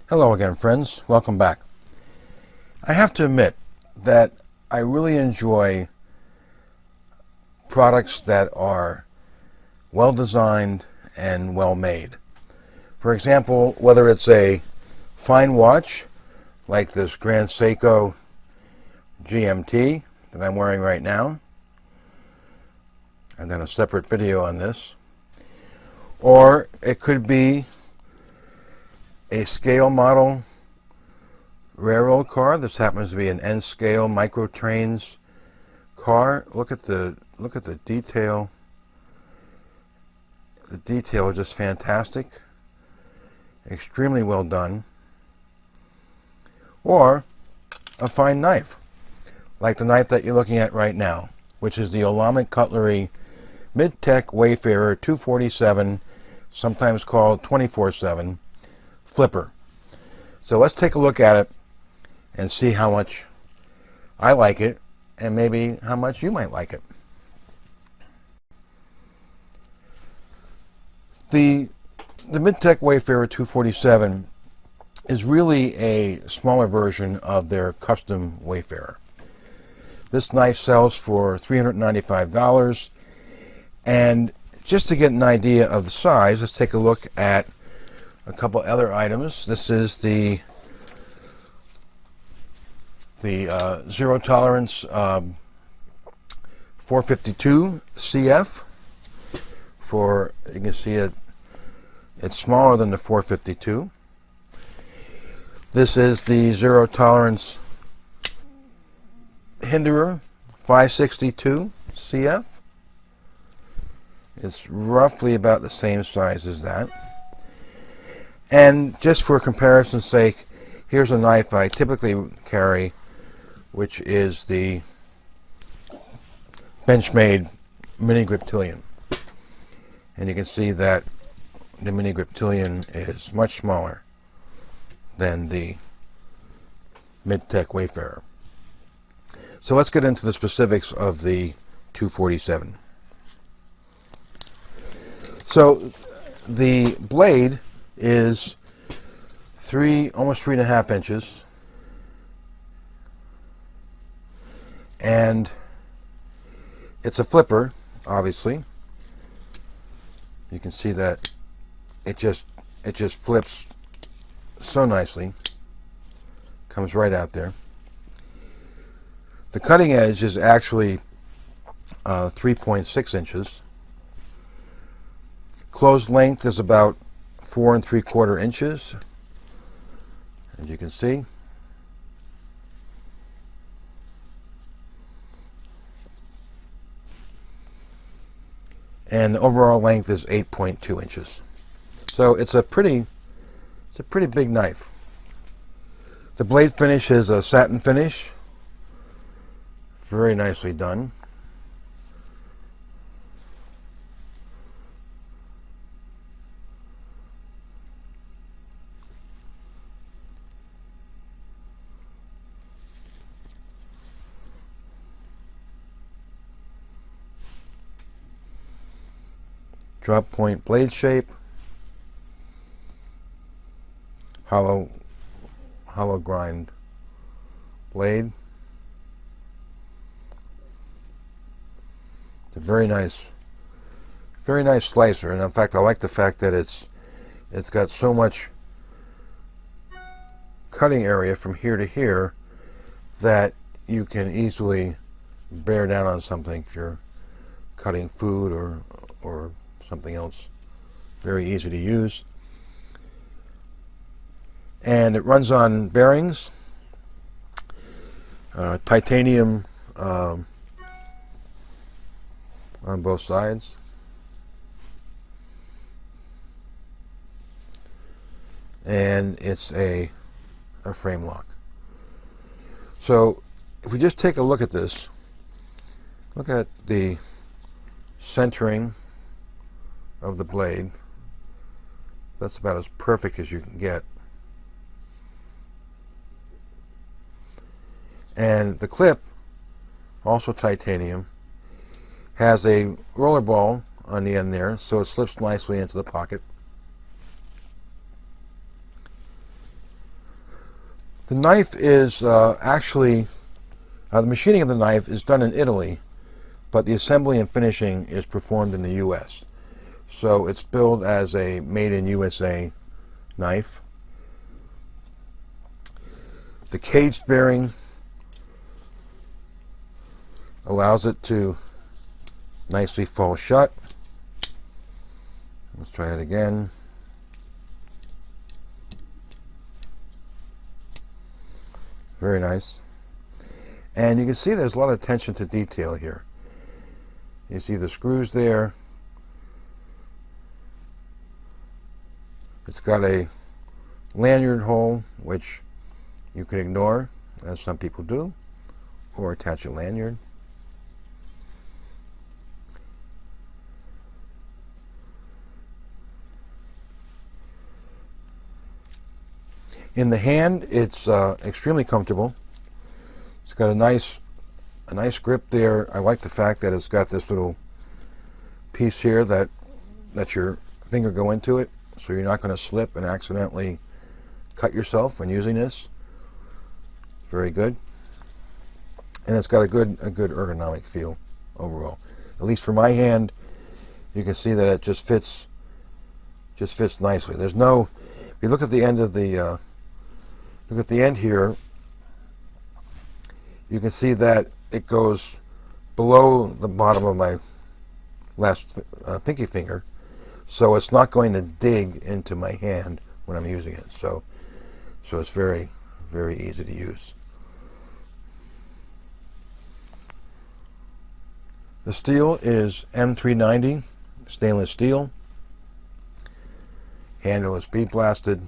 Hello again, friends. Welcome back. I have to admit that I really enjoy products that are well designed and well made. For example, whether it's a fine watch like this Grand Seiko GMT that I'm wearing right now. I've done a separate video on this. Or it could be a scale model railroad car. This happens to be an N scale micro trains car. Look at the detail. The detail is just fantastic. Extremely well done. Or a fine knife, like the knife that you're looking at right now, which is the Olamic Cutlery Mid-Tech Wayfarer 247, sometimes called 24/7 flipper. So let's take a look at it and see how much I like it and maybe how much you might like it. The Mid-Tech Wayfarer 247 is really a smaller version of their custom Wayfarer. This knife sells for $395, and just to get an idea of the size, let's take a look at a couple other items. This is the zero tolerance 452 CF. For, you can see it's smaller than the 452. This is the zero tolerance Hinderer 562 CF. It's roughly about the same size as that. And just for comparison's sake, here's a knife I typically carry, which is the Benchmade Mini Griptilian. And you can see that the Mini Griptilian is much smaller than the Mid-Tech Wayfarer. So let's get into the specifics of the 247. So the blade is almost 3.5 inches, and it's a flipper, obviously. You can see that it just flips so nicely, comes right out there. The cutting edge is actually 3.6 inches. Closed length is about 4 3/4 inches, as you can see. And the overall length is 8.2 inches. So it's a pretty big knife. The blade finish is a satin finish. Very nicely done. Drop point blade shape. Hollow grind blade. It's a very nice slicer, and in fact I like the fact that it's got so much cutting area from here to here that you can easily bear down on something if you're cutting food or something else. Very easy to use. And it runs on bearings, titanium on both sides. And it's a frame lock. So if we just take a look at this, look at the centering of the blade. That's about as perfect as you can get. And the clip, also titanium, has a roller ball on the end there, so it slips nicely into the pocket. The knife is actually, the machining of the knife is done in Italy, but the assembly and finishing is performed in the U.S. So it's billed as a made in USA knife. The caged bearing allows it to nicely fall shut. Let's try it again. Very nice. And you can see there's a lot of attention to detail here. You see the screws there. It's got a lanyard hole, which you can ignore, as some people do, or attach a lanyard. In the hand, it's extremely comfortable. It's got a nice grip there. I like the fact that it's got this little piece here that lets your finger go into it, so you're not going to slip and accidentally cut yourself when using this. Very good. And it's got a good ergonomic feel overall. At least for my hand, you can see that it just fits nicely. There's no, if you look at the end of the look at the end here, you can see that it goes below the bottom of my last pinky finger, so it's not going to dig into my hand when I'm using it. So it's very, very easy to use. The steel is M390 stainless steel. Handle is bead blasted.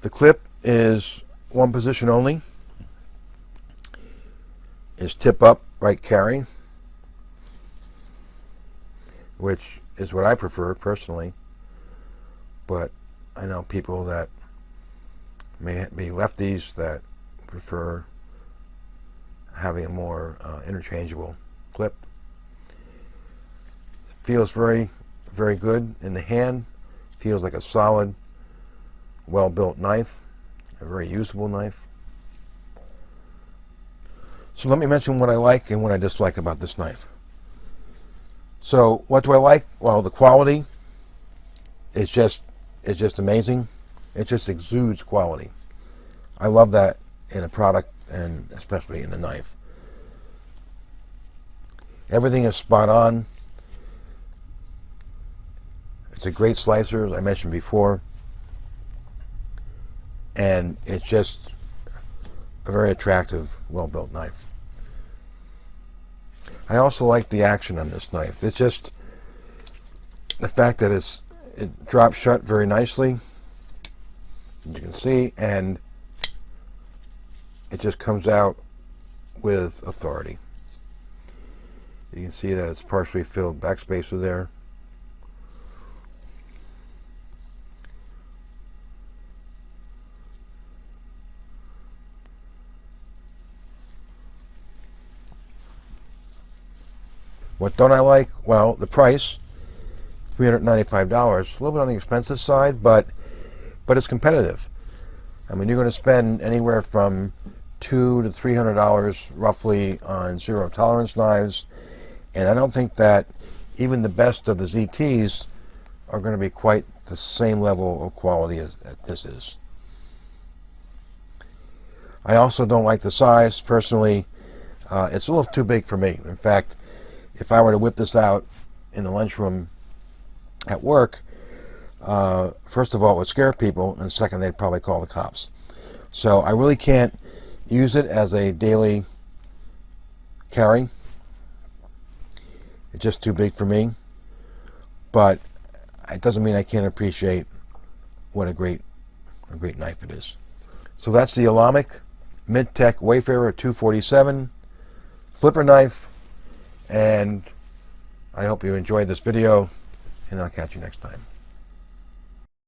The clip is one position only. It's tip up, right carry, which is what I prefer personally. But I know people that may be lefties that prefer having a more interchangeable clip. Feels very, very good in the hand. Feels like a solid, well-built knife, a very usable knife. So let me mention what I like and what I dislike about this knife. So what do I like? Well, the quality is just amazing. It just exudes quality. I love that in a product, and especially in a knife. Everything is spot on. It's a great slicer, as I mentioned before. And it's just a very attractive, well-built knife. I also like the action on this knife. It's just the fact that it drops shut very nicely, as you can see, and it just comes out with authority. You can see that it's partially filled backspacer there. What don't I like? Well, the price, $395. A little bit on the expensive side, but it's competitive. I mean, you're going to spend anywhere from $200 to $300 roughly on zero tolerance knives, and I don't think that even the best of the ZTs are going to be quite the same level of quality as this is. I also don't like the size. Personally, it's a little too big for me. In fact, if I were to whip this out in the lunchroom at work, first of all, it would scare people, and second, they'd probably call the cops. So I really can't use it as a daily carry. It's just too big for me. But it doesn't mean I can't appreciate what a great knife it is. So that's the Olamic Mid-Tech Wayfarer 247 flipper knife. And I hope you enjoyed this video, and I'll catch you next time.